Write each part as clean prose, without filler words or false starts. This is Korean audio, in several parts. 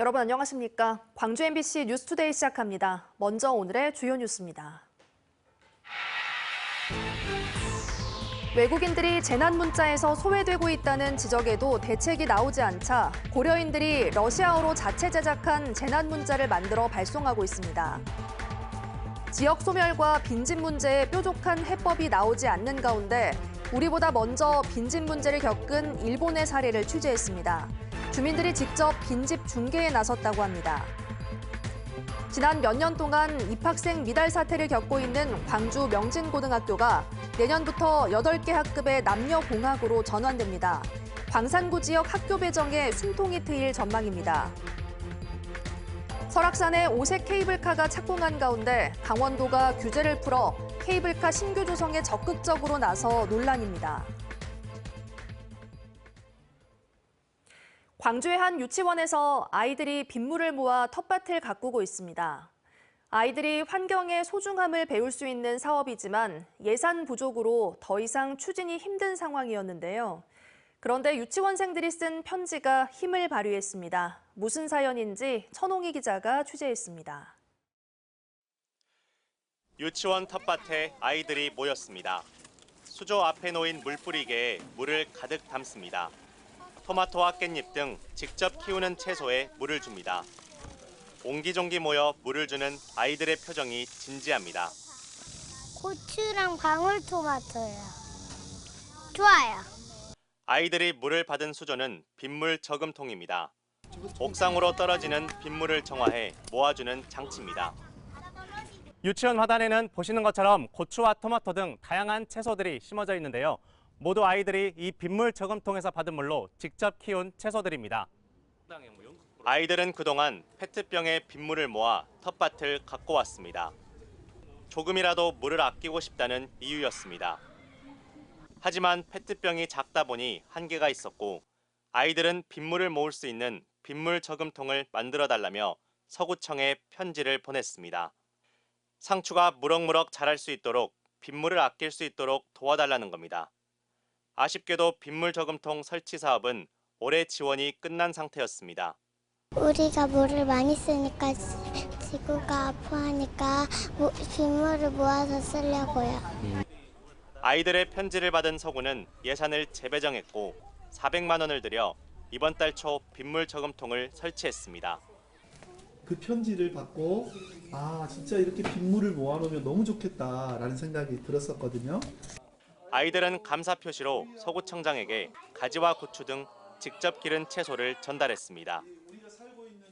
여러분 안녕하십니까? 광주 MBC 뉴스투데이 시작합니다. 먼저 오늘의 주요 뉴스입니다. 외국인들이 재난 문자에서 소외되고 있다는 지적에도 대책이 나오지 않자 고려인들이 러시아어로 자체 제작한 재난 문자를 만들어 발송하고 있습니다. 지역 소멸과 빈집 문제에 뾰족한 해법이 나오지 않는 가운데 우리보다 먼저 빈집 문제를 겪은 일본의 사례를 취재했습니다. 주민들이 직접 빈집 중개에 나섰다고 합니다. 지난 몇 년 동안 입학생 미달 사태를 겪고 있는 광주 명진고등학교가 내년부터 8개 학급의 남녀공학으로 전환됩니다. 광산구 지역 학교 배정에 숨통이 트일 전망입니다. 설악산에 오색 케이블카가 착공한 가운데 강원도가 규제를 풀어 케이블카 신규 조성에 적극적으로 나서 논란입니다. 광주의 한 유치원에서 아이들이 빗물을 모아 텃밭을 가꾸고 있습니다. 아이들이 환경의 소중함을 배울 수 있는 사업이지만 예산 부족으로 더 이상 추진이 힘든 상황이었는데요. 그런데 유치원생들이 쓴 편지가 힘을 발휘했습니다. 무슨 사연인지 천홍희 기자가 취재했습니다. 유치원 텃밭에 아이들이 모였습니다. 수조 앞에 놓인 물뿌리개에 물을 가득 담습니다. 토마토와 깻잎 등 직접 키우는 채소에 물을 줍니다. 옹기종기 모여 물을 주는 아이들의 표정이 진지합니다. 고추랑 방울토마토요. 좋아요. 아이들이 물을 받은 수조는 빗물 저금통입니다. 옥상으로 떨어지는 빗물을 정화해 모아주는 장치입니다. 유치원 화단에는 보시는 것처럼 고추와 토마토 등 다양한 채소들이 심어져 있는데요. 모두 아이들이 이 빗물 저금통에서 받은 물로 직접 키운 채소들입니다. 아이들은 그동안 페트병에 빗물을 모아 텃밭을 가꿔 왔습니다. 조금이라도 물을 아끼고 싶다는 이유였습니다. 하지만 페트병이 작다 보니 한계가 있었고 아이들은 빗물을 모을 수 있는 빗물 저금통을 만들어달라며 서구청에 편지를 보냈습니다. 상추가 무럭무럭 자랄 수 있도록 빗물을 아낄 수 있도록 도와달라는 겁니다. 아쉽게도 빗물 저금통 설치 사업은 올해 지원이 끝난 상태였습니다. 우리가 물을 많이 쓰니까 지구가 아파하니까 빗물을 모아서 쓰려고요. 아이들의 편지를 받은 서구는 예산을 재배정했고 400만 원을 들여 이번 달 초 빗물 저금통을 설치했습니다. 그 편지를 받고 진짜 이렇게 빗물을 모아놓으면 너무 좋겠다라는 생각이 들었었거든요. 아이들은 감사 표시로 서구청장에게 가지와 고추 등 직접 기른 채소를 전달했습니다.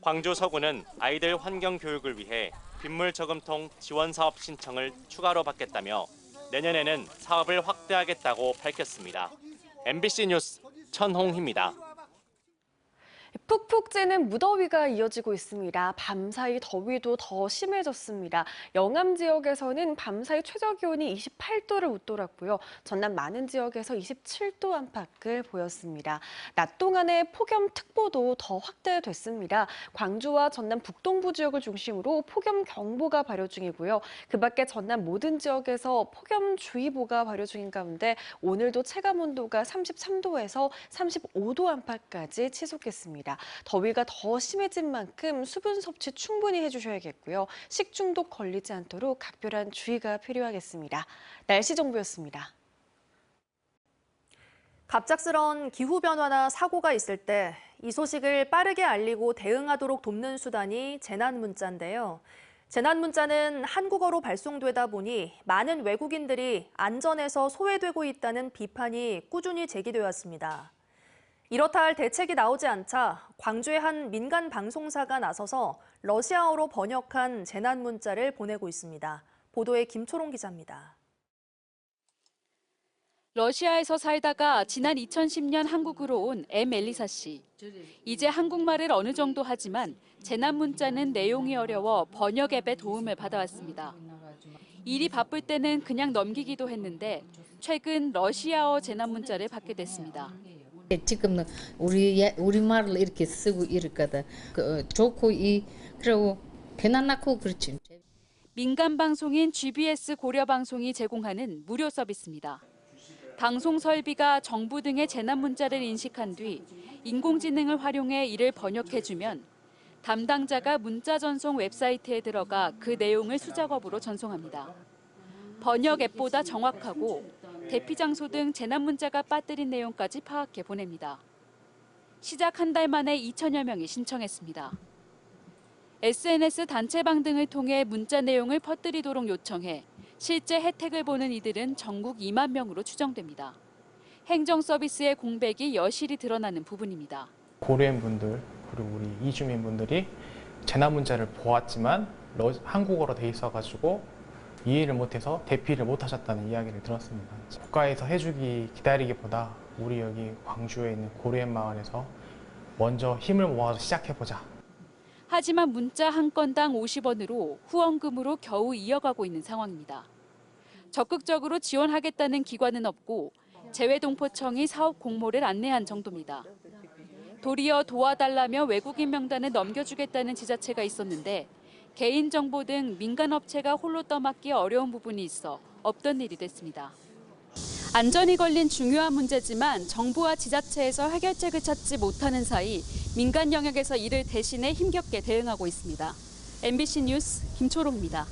광주 서구는 아이들 환경 교육을 위해 빗물 저금통 지원 사업 신청을 추가로 받겠다며 내년에는 사업을 확대하겠다고 밝혔습니다. MBC 뉴스 천홍희입니다. 푹푹 찌는 무더위가 이어지고 있습니다. 밤사이 더위도 더 심해졌습니다. 영암 지역에서는 밤사이 최저기온이 28도를 웃돌았고요. 전남 많은 지역에서 27도 안팎을 보였습니다. 낮 동안에 폭염특보도 더 확대됐습니다. 광주와 전남 북동부 지역을 중심으로 폭염경보가 발효 중이고요. 그 밖에 전남 모든 지역에서 폭염주의보가 발효 중인 가운데 오늘도 체감온도가 33도에서 35도 안팎까지 치솟겠습니다. 더위가 더 심해진 만큼 수분 섭취 충분히 해주셔야겠고요. 식중독 걸리지 않도록 각별한 주의가 필요하겠습니다. 날씨 정보였습니다. 갑작스러운 기후변화나 사고가 있을 때 이 소식을 빠르게 알리고 대응하도록 돕는 수단이 재난문자인데요. 재난문자는 한국어로 발송되다 보니 많은 외국인들이 안전에서 소외되고 있다는 비판이 꾸준히 제기되었습니다. 이렇다 할 대책이 나오지 않자 광주의 한 민간 방송사가 나서서 러시아어로 번역한 재난 문자를 보내고 있습니다. 보도에 김초롱 기자입니다. 러시아에서 살다가 지난 2010년 한국으로 온 멜리사 씨. 이제 한국말을 어느 정도 하지만 재난 문자는 내용이 어려워 번역 앱의 도움을 받아왔습니다. 일이 바쁠 때는 그냥 넘기기도 했는데 최근 러시아어 재난 문자를 받게 됐습니다. 지금은 우리말을 이렇게 쓰고 이랬거든. 좋고 그리고 편안하고 그렇지. 민간 방송인 GBS 고려방송이 제공하는 무료 서비스입니다. 방송 설비가 정부 등의 재난 문자를 인식한 뒤 인공지능을 활용해 이를 번역해주면 담당자가 문자 전송 웹사이트에 들어가 그 내용을 수작업으로 전송합니다. 번역 앱보다 정확하고 대피 장소 등 재난 문자가 빠뜨린 내용까지 파악해 보냅니다. 시작 한 달 만에 2천여 명이 신청했습니다. SNS 단체방 등을 통해 문자 내용을 퍼뜨리도록 요청해 실제 혜택을 보는 이들은 전국 2만 명으로 추정됩니다. 행정 서비스의 공백이 여실히 드러나는 부분입니다. 고려인분들 그리고 우리 이주민분들이 재난 문자를 보았지만 한국어로 돼 있어가지고 이해를 못해서 대피를 못하셨다는 이야기를 들었습니다. 국가에서 해주기 기다리기보다 우리 여기 광주에 있는 고려인 마을에서 먼저 힘을 모아서 시작해보자. 하지만 문자 한 건당 50원으로 후원금으로 겨우 이어가고 있는 상황입니다. 적극적으로 지원하겠다는 기관은 없고 재외동포청이 사업 공모를 안내한 정도입니다. 도리어 도와달라며 외국인 명단을 넘겨주겠다는 지자체가 있었는데 개인정보 등 민간업체가 홀로 떠맡기 어려운 부분이 있어 없던 일이 됐습니다. 안전이 걸린 중요한 문제지만 정부와 지자체에서 해결책을 찾지 못하는 사이 민간 영역에서 이를 대신해 힘겹게 대응하고 있습니다. MBC 뉴스 김초롱입니다.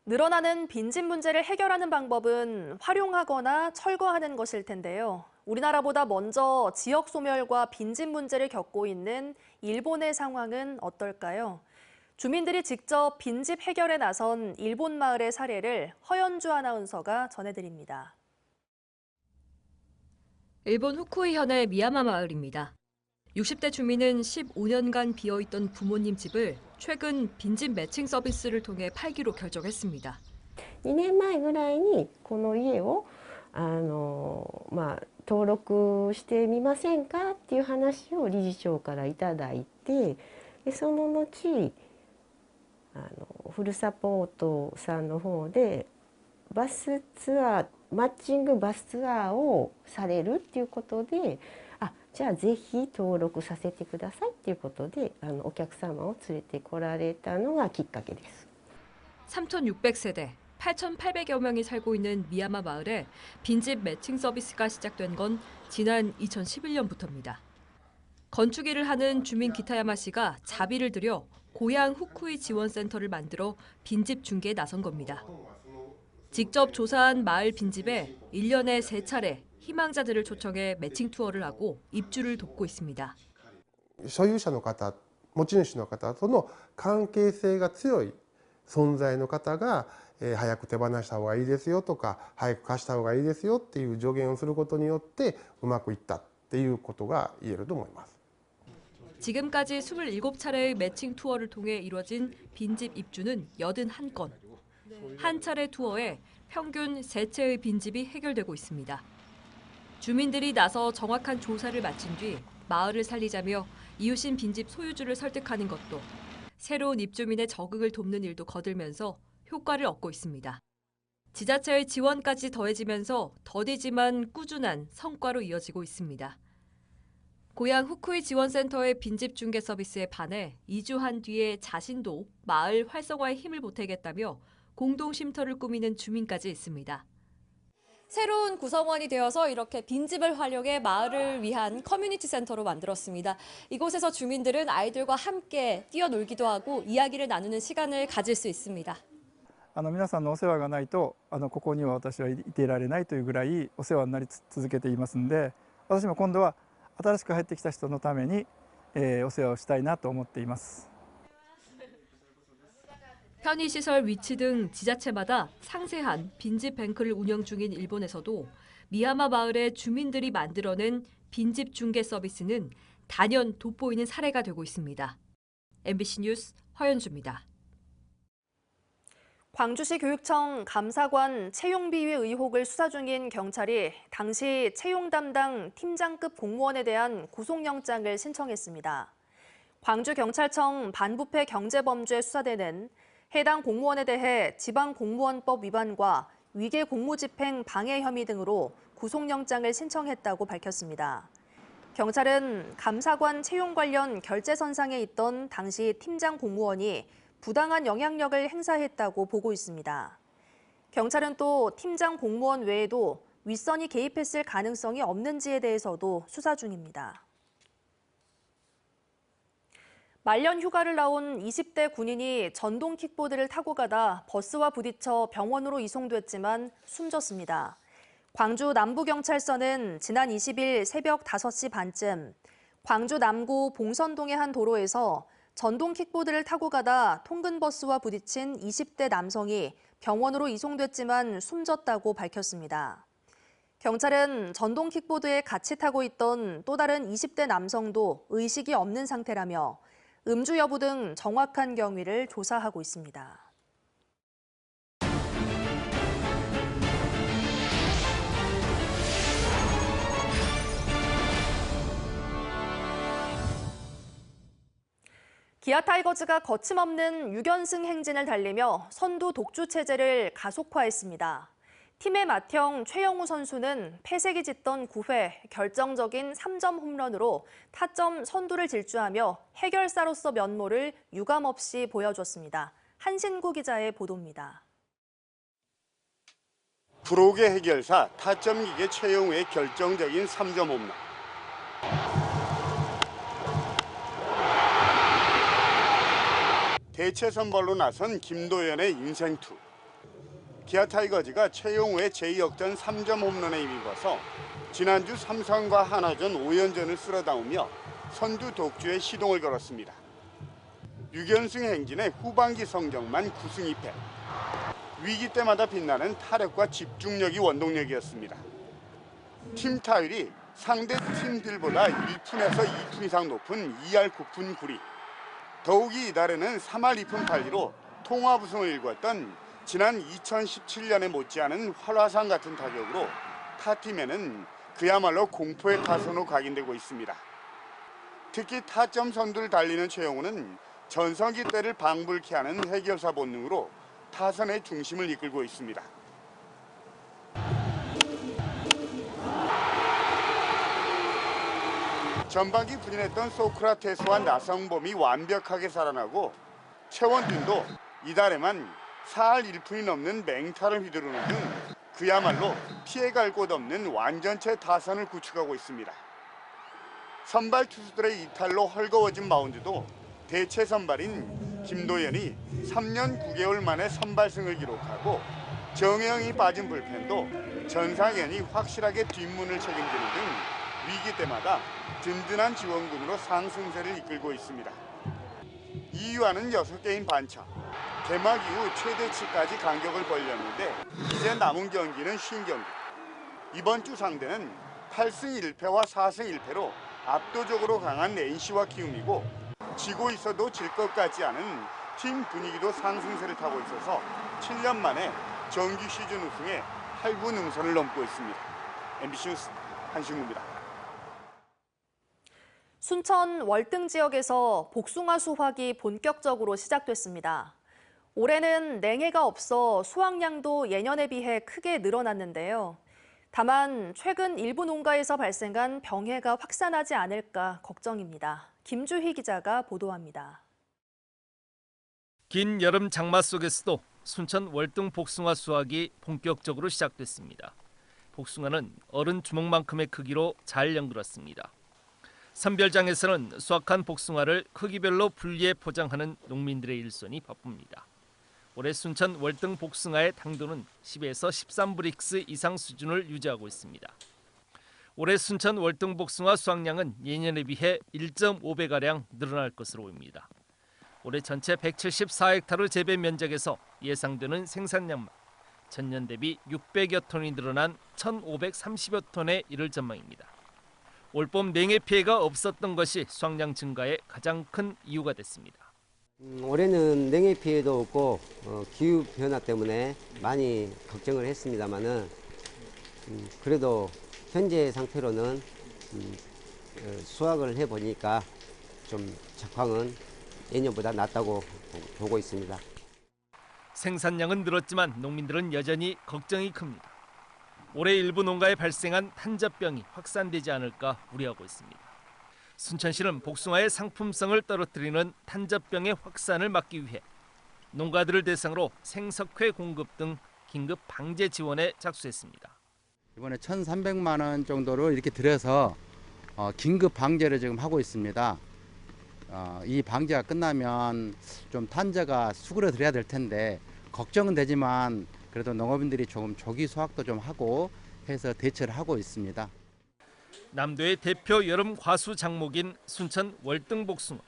늘어나는 빈집 문제를 해결하는 방법은 활용하거나 철거하는 것일 텐데요. 우리나라보다 먼저 지역 소멸과 빈집 문제를 겪고 있는 일본의 상황은 어떨까요? 주민들이 직접 빈집 해결에 나선 일본 마을의 사례를 허연주 아나운서가 전해드립니다. 일본 후쿠이현의 미야마 마을입니다. 60대 주민은 15년간 비어있던 부모님 집을 최근 빈집 매칭 서비스를 통해 팔기로 결정했습니다. 2年前ぐらいにこの家を登録してみませんかっていう話を理事長からいただいて、その後フルサポートさんの方でバスツアーマッチングバスツアーをされるっていうことで、じゃあぜひ登録させてくださいっていうことでお客様を連れてこられたのがきっかけです。 3,600세대 8,800여 명이 살고 있는 미야마 마을에 빈집 매칭 서비스가 시작된 건 지난 2011년부터입니다. 건축 일을 하는 주민 기타야마 씨가 자비를 들여 고향 후쿠이 지원센터를 만들어 빈집 중개에 나선 겁니다. 직접 조사한 마을 빈집에 1년에 3차례 희망자들을 초청해 매칭 투어를 하고 입주를 돕고 있습니다. 所有者の方、持ち主の方との関係性が強い存在の方が早く手放した方がいいですよとか早く貸した方がいいですよっていう助言をすることによってうまくいったっていうことが言えると思います。 지금까지 27차례의 매칭 투어를 통해 이뤄진 빈집 입주는 81건. 한 차례 투어에 평균 3채의 빈집이 해결되고 있습니다. 주민들이 나서 정확한 조사를 마친 뒤 마을을 살리자며 이웃인 빈집 소유주를 설득하는 것도 새로운 입주민의 적응을 돕는 일도 거들면서 효과를 얻고 있습니다. 지자체의 지원까지 더해지면서 더디지만 꾸준한 성과로 이어지고 있습니다. 고향 후쿠이 지원센터의 빈집 중개 서비스에 반해 이주한 뒤에 자신도 마을 활성화에 힘을 보태겠다며 공동 쉼터를 꾸미는 주민까지 있습니다. 새로운 구성원이 되어서 이렇게 빈집을 활용해 마을을 위한 커뮤니티 센터로 만들었습니다. 이곳에서 주민들은 아이들과 함께 뛰어놀기도 하고 이야기를 나누는 시간을 가질 수 있습니다. 皆さんのお世話がないとここには私はいていられないというぐらいお世話になり続けていますので、私も今度は新しく入ってきた人のためにお世話をしたいなと思っています。 편의시설 위치 등 지자체마다 상세한 빈집 뱅크를 운영 중인 일본에서도 미야마 마을의 주민들이 만들어낸 빈집 중개 서비스는 단연 돋보이는 사례가 되고 있습니다. MBC 뉴스 허연주입니다. 광주시 교육청 감사관 채용 비위 의혹을 수사 중인 경찰이 당시 채용 담당 팀장급 공무원에 대한 구속영장을 신청했습니다. 광주경찰청 반부패 경제범죄 수사대는 해당 공무원에 대해 지방공무원법 위반과 위계 공무집행 방해 혐의 등으로 구속영장을 신청했다고 밝혔습니다. 경찰은 감사관 채용 관련 결재선상에 있던 당시 팀장 공무원이 부당한 영향력을 행사했다고 보고 있습니다. 경찰은 또 팀장 공무원 외에도 윗선이 개입했을 가능성이 없는지에 대해서도 수사 중입니다. 말년 휴가를 나온 20대 군인이 전동 킥보드를 타고 가다 버스와 부딪혀 병원으로 이송됐지만 숨졌습니다. 광주 남부경찰서는 지난 20일 새벽 5시 반쯤 광주 남구 봉선동의 한 도로에서 전동 킥보드를 타고 가다 통근버스와 부딪힌 20대 남성이 병원으로 이송됐지만 숨졌다고 밝혔습니다. 경찰은 전동 킥보드에 같이 타고 있던 또 다른 20대 남성도 의식이 없는 상태라며 음주 여부 등 정확한 경위를 조사하고 있습니다. 기아 타이거즈가 거침없는 6연승 행진을 달리며 선두 독주 체제를 가속화했습니다. 팀의 맏형 최영우 선수는 패색이 짙던 9회 결정적인 3점 홈런으로 타점 선두를 질주하며 해결사로서 면모를 유감없이 보여줬습니다. 한신구 기자의 보도입니다. 프로의 해결사 타점 기계 최영우의 결정적인 3점 홈런. 대체 선발로 나선 김도현의 인생투. 기아 타이거즈가 최용우의 제2역전 3점 홈런에 힘입어서 지난주 삼성과 하나전 5연전을 쓸어담으며 선두 독주에 시동을 걸었습니다. 6연승 행진의 후반기 성적만 9승 2패. 위기 때마다 빛나는 타력과 집중력이 원동력이었습니다. 팀 타율이 상대 팀들보다 1푼에서 2푼 이상 높은 2할 9푼 9리. 더욱이 이달에는 3할 2푼 8리로 통합 우승을 일궜던 지난 2017년에 못지않은 활화산 같은 타격으로 타팀에는 그야말로 공포의 타선으로 각인되고 있습니다. 특히 타점 선두를 달리는 최영우는 전성기 때를 방불케 하는 해결사 본능으로 타선의 중심을 이끌고 있습니다. 전반기 부진했던 소크라테스와 나성범이 완벽하게 살아나고 최원준도 이달에만 4할 1푼이 넘는 맹타를 휘두르는 등 그야말로 피해갈 곳 없는 완전체 타선을 구축하고 있습니다. 선발 투수들의 이탈로 헐거워진 마운드도 대체 선발인 김도현이 3년 9개월 만에 선발승을 기록하고 정혜영이 빠진 불펜도 전상현이 확실하게 뒷문을 책임지는 등 위기 때마다 든든한 지원군으로 상승세를 이끌고 있습니다. 2위와는 6게임 반차. 개막 이후 최대치까지 간격을 벌렸는데 이제 남은 경기는 50경기. 이번 주 상대는 8승 1패와 4승 1패로 압도적으로 강한 NC와 키움이고 지고 있어도 질 것 같지 않은 팀 분위기도 상승세를 타고 있어서 7년 만에 정규 시즌 우승에 할구 능선을 넘고 있습니다. MBC 뉴스 한신구입니다. 순천 월등 지역에서 복숭아 수확이 본격적으로 시작됐습니다. 올해는 냉해가 없어 수확량도 예년에 비해 크게 늘어났는데요. 다만 최근 일부 농가에서 발생한 병해가 확산하지 않을까 걱정입니다. 김주희 기자가 보도합니다. 긴 여름 장마 속에서도 순천 월등 복숭아 수확이 본격적으로 시작됐습니다. 복숭아는 어른 주먹만큼의 크기로 잘 연그렀습니다. 선별장에서는 수확한 복숭아를 크기별로 분리해 포장하는 농민들의 일손이 바쁩니다. 올해 순천 월등 복숭아의 당도는 10에서 13브릭스 이상 수준을 유지하고 있습니다. 올해 순천 월등 복숭아 수확량은 예년에 비해 1.5배가량 늘어날 것으로 보입니다. 올해 전체 174헥타르 재배 면적에서 예상되는 생산량만 전년 대비 600여 톤이 늘어난 1,530여 톤에 이를 전망입니다. 올봄 냉해 피해가 없었던 것이 수확량 증가의 가장 큰 이유가 됐습니다. 올해는 냉해 피해도 없고 기후 변화 때문에 많이 걱정을 했습니다만은 그래도 현재 상태로는 수확을 해보니까 좀 작황은 예년보다 낫다고 보고 있습니다. 생산량은 늘었지만 농민들은 여전히 걱정이 큽니다. 올해 일부 농가에 발생한 탄저병이 확산되지 않을까 우려하고 있습니다. 순천시는 복숭아의 상품성을 떨어뜨리는 탄저병의 확산을 막기 위해 농가들을 대상으로 생석회 공급 등 긴급 방제 지원에 착수했습니다. 이번에 1,300만 원 정도로 이렇게 들여서 긴급 방제를 지금 하고 있습니다. 이 방제가 끝나면 좀 탄저가 수그러들어야 될 텐데 걱정은 되지만 그래도 농업인들이 조금 조기 수확도 좀 하고 해서 대처를 하고 있습니다. 남도의 대표 여름 과수 작목인 순천 월등복숭아.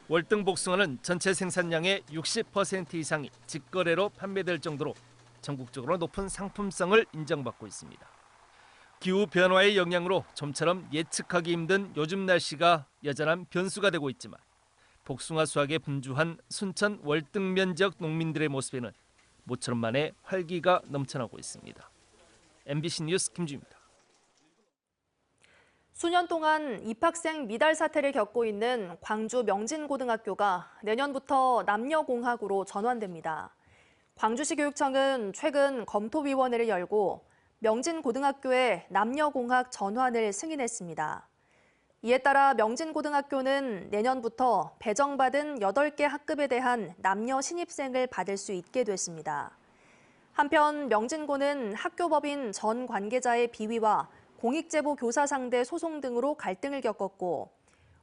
월등복숭아는 전체 생산량의 60% 이상이 직거래로 판매될 정도로 전국적으로 높은 상품성을 인정받고 있습니다. 기후 변화의 영향으로 좀처럼 예측하기 힘든 요즘 날씨가 여전한 변수가 되고 있지만 복숭아 수확에 분주한 순천 월등면 지역 농민들의 모습에는 모처럼만의 활기가 넘쳐나고 있습니다. MBC 뉴스 김주입니다. 수년 동안 입학생 미달 사태를 겪고 있는 광주 명진고등학교가 내년부터 남녀공학으로 전환됩니다. 광주시 교육청은 최근 검토위원회를 열고 명진고등학교의 남녀공학 전환을 승인했습니다. 이에 따라 명진고등학교는 내년부터 배정받은 8개 학급에 대한 남녀 신입생을 받을 수 있게 됐습니다. 한편 명진고는 학교법인 전 관계자의 비위와 공익제보 교사 상대 소송 등으로 갈등을 겪었고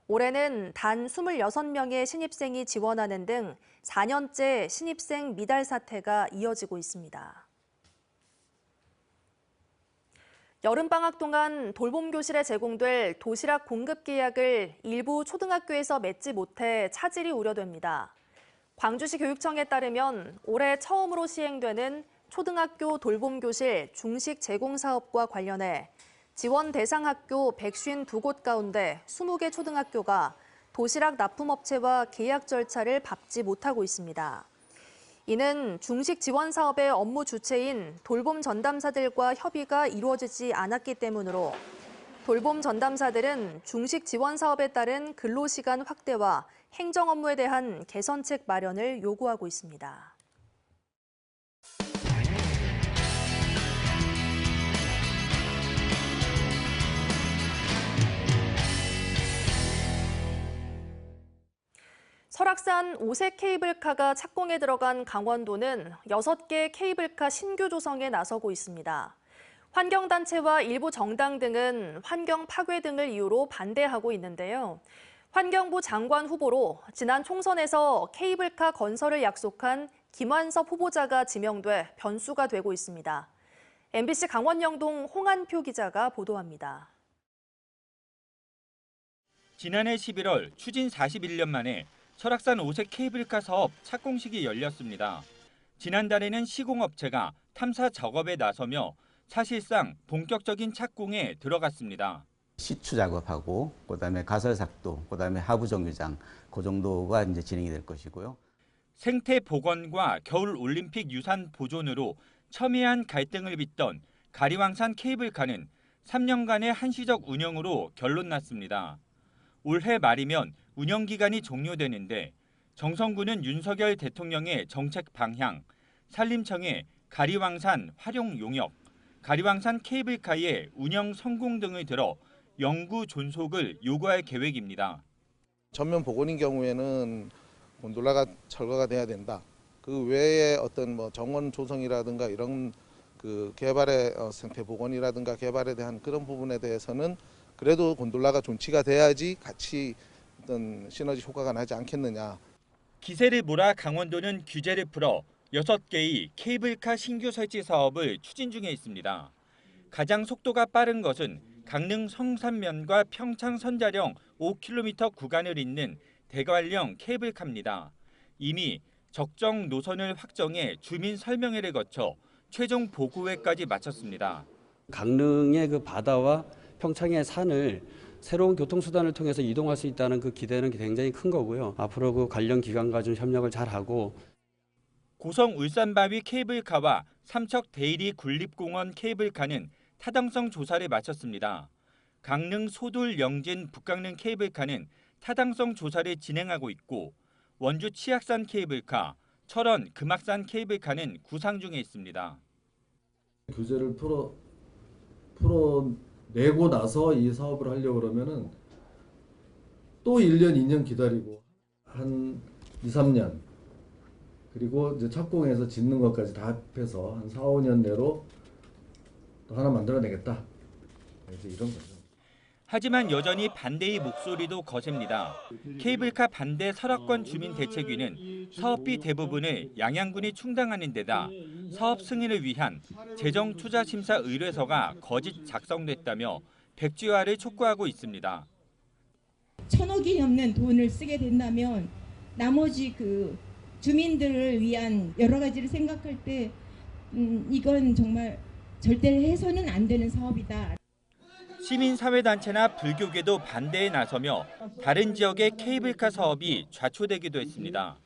올해는 단 26명의 신입생이 지원하는 등 4년째 신입생 미달 사태가 이어지고 있습니다. 여름방학 동안 돌봄교실에 제공될 도시락 공급 계약을 일부 초등학교에서 맺지 못해 차질이 우려됩니다. 광주시 교육청에 따르면 올해 처음으로 시행되는 초등학교 돌봄교실 중식 제공 사업과 관련해 지원 대상 학교 152곳 가운데 20개 초등학교가 도시락 납품업체와 계약 절차를 밟지 못하고 있습니다. 이는 중식 지원 사업의 업무 주체인 돌봄 전담사들과 협의가 이루어지지 않았기 때문으로 돌봄 전담사들은 중식 지원 사업에 따른 근로시간 확대와 행정 업무에 대한 개선책 마련을 요구하고 있습니다. 설악산 오색 케이블카가 착공에 들어간 강원도는 6개 케이블카 신규 조성에 나서고 있습니다. 환경단체와 일부 정당 등은 환경 파괴 등을 이유로 반대하고 있는데요. 환경부 장관 후보로 지난 총선에서 케이블카 건설을 약속한 김완섭 후보자가 지명돼 변수가 되고 있습니다. MBC 강원영동 홍한표 기자가 보도합니다. 지난해 11월 추진 41년 만에 설악산 오색 케이블카 사업 착공식이 열렸습니다. 지난달에는 시공업체가 탐사 작업에 나서며 사실상 본격적인 착공에 들어갔습니다. 시추 작업하고 그다음에 가설삭도, 그다음에 하부 정류장 그 정도가 이제 진행이 될 것이고요. 생태 복원과 겨울 올림픽 유산 보존으로 첨예한 갈등을 빚던 가리왕산 케이블카는 3년간의 한시적 운영으로 결론났습니다. 올해 말이면 운영 기간이 종료되는데 정성군은 윤석열 대통령의 정책 방향, 산림청의 가리왕산 활용 용역, 가리왕산 케이블카의 운영 성공 등을 들어 영구 존속을 요구할 계획입니다. 전면 복원인 경우에는 곤돌라가 철거가 돼야 된다. 그 외에 어떤 뭐 정원 조성이라든가 이런 그 개발의 생태 복원이라든가 개발에 대한 그런 부분에 대해서는 그래도 곤돌라가 존치가 돼야지 같이 어떤 시너지 효과가 나지 않겠느냐. 기세를 몰아 강원도는 규제를 풀어 6개의 케이블카 신규 설치 사업을 추진 중에 있습니다. 가장 속도가 빠른 것은 강릉 성산면과 평창 선자령 5km 구간을 잇는 대관령 케이블카입니다. 이미 적정 노선을 확정해 주민 설명회를 거쳐 최종 보고회까지 마쳤습니다. 강릉의 그 바다와 평창의 산을 새로운 교통수단을 통해서 이동할 수 있다는 그 기대는 굉장히 큰 거고요. 앞으로 그 관련 기관과 좀 협력을 잘하고 고성 울산바위 케이블카와 삼척 대이리 군립공원 케이블카는 타당성 조사를 마쳤습니다. 강릉 소돌 영진 북강릉 케이블카는 타당성 조사를 진행하고 있고 원주 치악산 케이블카, 철원 금악산 케이블카는 구상 중에 있습니다. 규제를 풀어내고 나서 이 사업을 하려고 그러면은 또 1년, 2년 기다리고 한 2, 3년 그리고 이제 착공해서 짓는 것까지 다 합해서 한 4, 5년 내로 또 하나 만들어내겠다. 이제 이런 거죠. 하지만 여전히 반대의 목소리도 거셉니다. 케이블카 반대 설악권 주민대책위는 사업비 대부분을 양양군이 충당하는 데다 사업 승인을 위한 재정투자심사 의뢰서가 거짓 작성됐다며 백지화를 촉구하고 있습니다. 1,000억이 넘는 돈을 쓰게 된다면 나머지 그 주민들을 위한 여러 가지를 생각할 때 이건 정말 절대 해서는 안 되는 사업이다. 시민사회단체나 불교계도 반대에 나서며 다른 지역의 케이블카 사업이 좌초되기도 했습니다.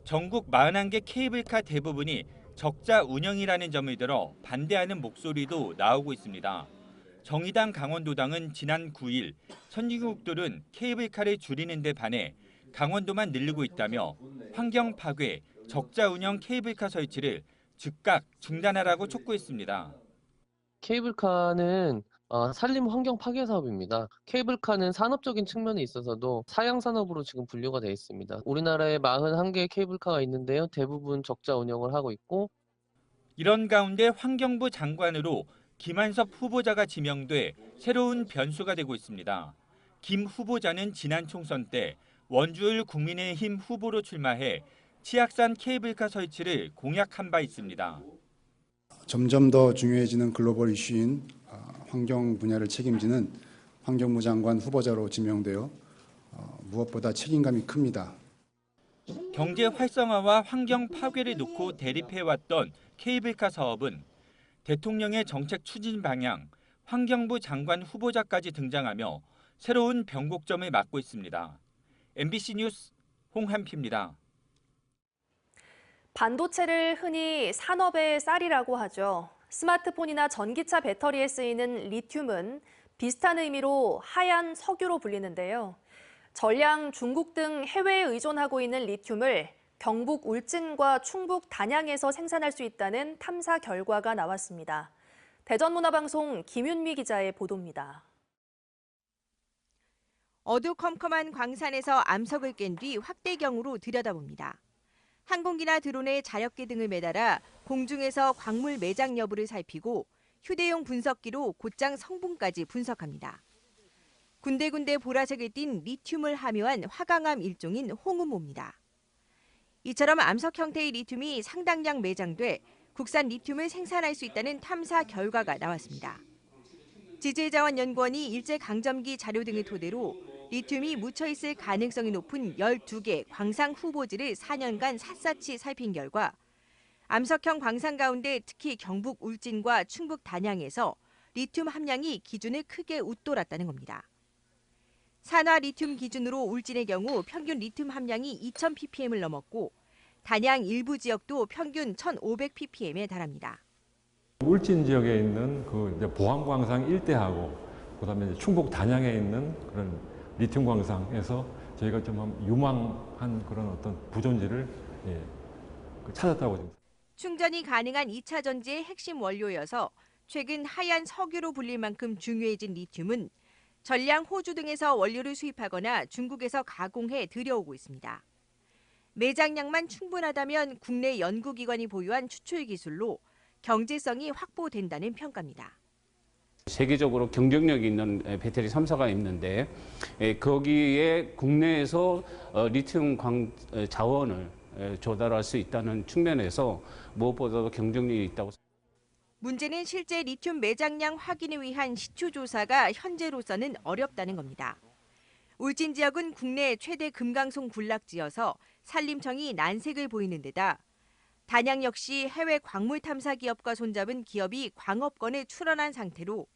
전국 41개 케이블카 대부분이 적자 운영이라는 점을 들어 반대하는 목소리도 나오고 있습니다. 정의당 강원도당은 지난 9일 선진국들은 케이블카를 줄이는 데 반해 강원도만 늘리고 있다며 환경 파괴, 적자 운영 케이블카 설치를 즉각 중단하라고 촉구했습니다. 케이블카는 산림 환경 파괴 사업입니다. 케이블카는 산업적인 측면에 있어서도 사양 산업으로 지금 분류가 되어 있습니다. 우리나라에 41개의 케이블카가 있는데요. 대부분 적자 운영을 하고 있고 이런 가운데 환경부 장관으로 김한섭 후보자가 지명돼 새로운 변수가 되고 있습니다. 김 후보자는 지난 총선 때 원주을 국민의힘 후보로 출마해 치악산 케이블카 설치를 공약한 바 있습니다. 점점 더 중요해지는 글로벌 이슈인 환경 분야를 책임지는 환경부 장관 후보자로 지명되어 무엇보다 책임감이 큽니다. 경제 활성화와 환경 파괴를 놓고 대립해왔던 케이블카 사업은 대통령의 정책 추진 방향, 환경부 장관 후보자까지 등장하며 새로운 변곡점을 맞고 있습니다. MBC 뉴스 홍한피입니다. 반도체를 흔히 산업의 쌀이라고 하죠. 스마트폰이나 전기차 배터리에 쓰이는 리튬은 비슷한 의미로 하얀 석유로 불리는데요. 전량, 중국 등 해외에 의존하고 있는 리튬을 경북 울진과 충북 단양에서 생산할 수 있다는 탐사 결과가 나왔습니다. 대전문화방송 김윤미 기자의 보도입니다. 어두컴컴한 광산에서 암석을 깬 뒤 확대경으로 들여다봅니다. 항공기나 드론에 자력계 등을 매달아 공중에서 광물 매장 여부를 살피고 휴대용 분석기로 곧장 성분까지 분석합니다. 군데군데 보라색을 띤 리튬을 함유한 화강암 일종인 홍은모입니다. 이처럼 암석 형태의 리튬이 상당량 매장돼 국산 리튬을 생산할 수 있다는 탐사 결과가 나왔습니다. 지질자원연구원이 일제강점기 자료 등을 토대로 리튬이 묻혀있을 가능성이 높은 12개 광산 후보지를 4년간 샅샅이 살핀 결과 암석형 광산 가운데 특히 경북 울진과 충북 단양에서 리튬 함량이 기준을 크게 웃돌았다는 겁니다. 산화 리튬 기준으로 울진의 경우 평균 리튬 함량이 2000ppm을 넘었고 단양 일부 지역도 평균 1500ppm에 달합니다. 울진 지역에 있는 그 보암광산 일대하고 그다음에 충북 단양에 있는 그런 리튬 광산에서 저희가 좀 유망한 그런 어떤 부존지를 찾았다고 지금. 충전이 가능한 2차 전지의 핵심 원료여서 최근 하얀 석유로 불릴 만큼 중요해진 리튬은 전량 호주 등에서 원료를 수입하거나 중국에서 가공해 들여오고 있습니다. 매장량만 충분하다면 국내 연구기관이 보유한 추출 기술로 경제성이 확보된다는 평가입니다. 세계적으로 경쟁력 있는 배터리 3사가 있는데 거기에 국내에서 리튬 자원을 조달할 수 있다는 측면에서 무엇보다도 경쟁력이 있다고. 문제는 실제 리튬 매장량 확인을 위한 시추 조사가 현재로서는 어렵다는 겁니다. 울진 지역은 국내 최대 금강송 군락지여서 산림청이 난색을 보이는 데다 단양 역시 해외 광물 탐사 기업과 손잡은 기업이 광업권에 출원한 상태로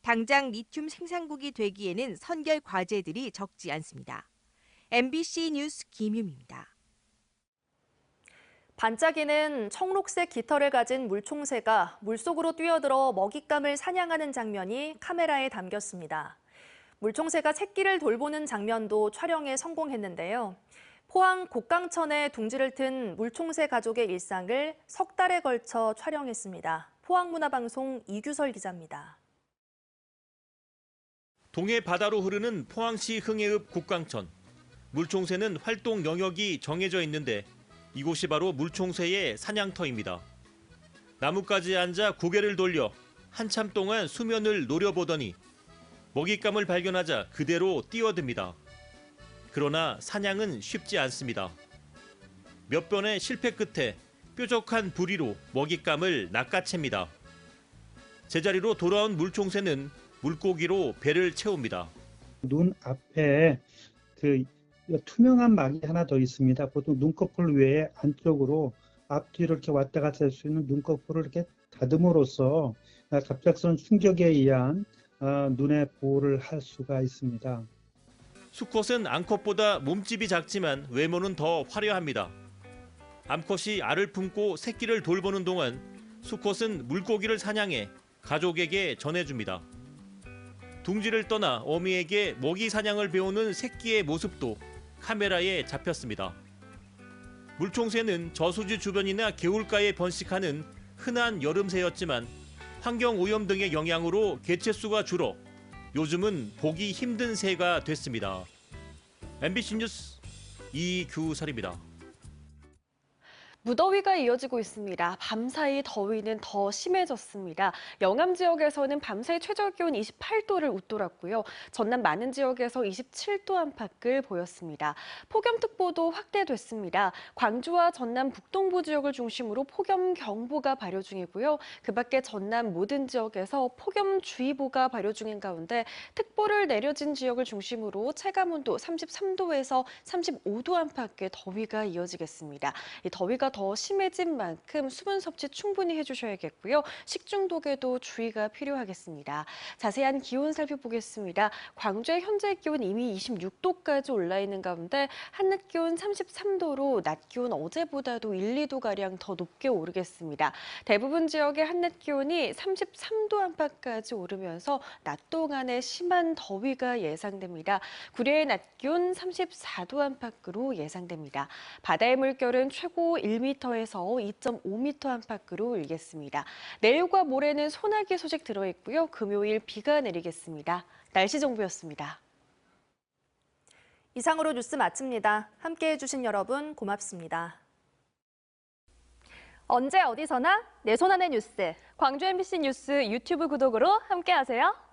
당장 리튬 생산국이 되기에는 선결 과제들이 적지 않습니다. MBC 뉴스 김유미입니다. 반짝이는 청록색 깃털을 가진 물총새가 물속으로 뛰어들어 먹잇감을 사냥하는 장면이 카메라에 담겼습니다. 물총새가 새끼를 돌보는 장면도 촬영에 성공했는데요. 포항 곡강천에 둥지를 튼 물총새 가족의 일상을 석 달에 걸쳐 촬영했습니다. 포항문화방송 이규설 기자입니다. 동해 바다로 흐르는 포항시 흥해읍 곡강천. 물총새는 활동 영역이 정해져 있는데 이곳이 바로 물총새의 사냥터입니다. 나뭇가지에 앉아 고개를 돌려 한참 동안 수면을 노려보더니 먹잇감을 발견하자 그대로 뛰어듭니다. 그러나 사냥은 쉽지 않습니다. 몇 번의 실패 끝에 뾰족한 부리로 먹잇감을 낚아챕니다. 제자리로 돌아온 물총새는 물고기로 배를 채웁니다. 눈 앞에 그 투명한 막이 하나 더 있습니다. 보통 눈꺼풀 외에 안쪽으로 앞뒤로 이렇게 왔다 갔다 할 수 있는 눈꺼풀을 이렇게 다듬으로써 갑작스러운 충격에 의한 눈의 보호를 할 수가 있습니다. 수컷은 암컷보다 몸집이 작지만 외모는 더 화려합니다. 암컷이 알을 품고 새끼를 돌보는 동안 수컷은 물고기를 사냥해 가족에게 전해줍니다. 둥지를 떠나 어미에게 먹이 사냥을 배우는 새끼의 모습도 카메라에 잡혔습니다. 물총새는 저수지 주변이나 개울가에 번식하는 흔한 여름새였지만 환경오염 등의 영향으로 개체수가 줄어 요즘은 보기 힘든 새가 됐습니다. MBC 뉴스 이규설입니다. 무더위가 이어지고 있습니다. 밤사이 더위는 더 심해졌습니다. 영암 지역에서는 밤사이 최저기온 28도를 웃돌았고요. 전남 많은 지역에서 27도 안팎을 보였습니다. 폭염특보도 확대됐습니다. 광주와 전남 북동부 지역을 중심으로 폭염경보가 발효 중이고요. 그 밖에 전남 모든 지역에서 폭염주의보가 발효 중인 가운데 특보를 내려진 지역을 중심으로 체감온도 33도에서 35도 안팎의 더위가 이어지겠습니다. 이 더위가 더 심해진 만큼 수분 섭취 충분히 해주셔야겠고요. 식중독에도 주의가 필요하겠습니다. 자세한 기온 살펴보겠습니다. 광주의 현재 기온 이미 26도까지 올라 있는 가운데 한낮 기온 33도로 낮 기온 어제보다도 1, 2도가량 더 높게 오르겠습니다. 대부분 지역의 한낮 기온이 33도 안팎까지 오르면서 낮 동안에 심한 더위가 예상됩니다. 구례의 낮 기온 34도 안팎으로 예상됩니다. 바다의 물결은 최고 1m에서 2.5m 안팎으로 일겠습니다. 내일과 모레는 소나기 소식 들어있고요. 금요일 비가 내리겠습니다. 날씨 정보였습니다. 이상으로 뉴스 마칩니다. 함께해 주신 여러분 고맙습니다. 언제 어디서나 내 손 안의 뉴스. 광주 MBC 뉴스 유튜브 구독으로 함께하세요.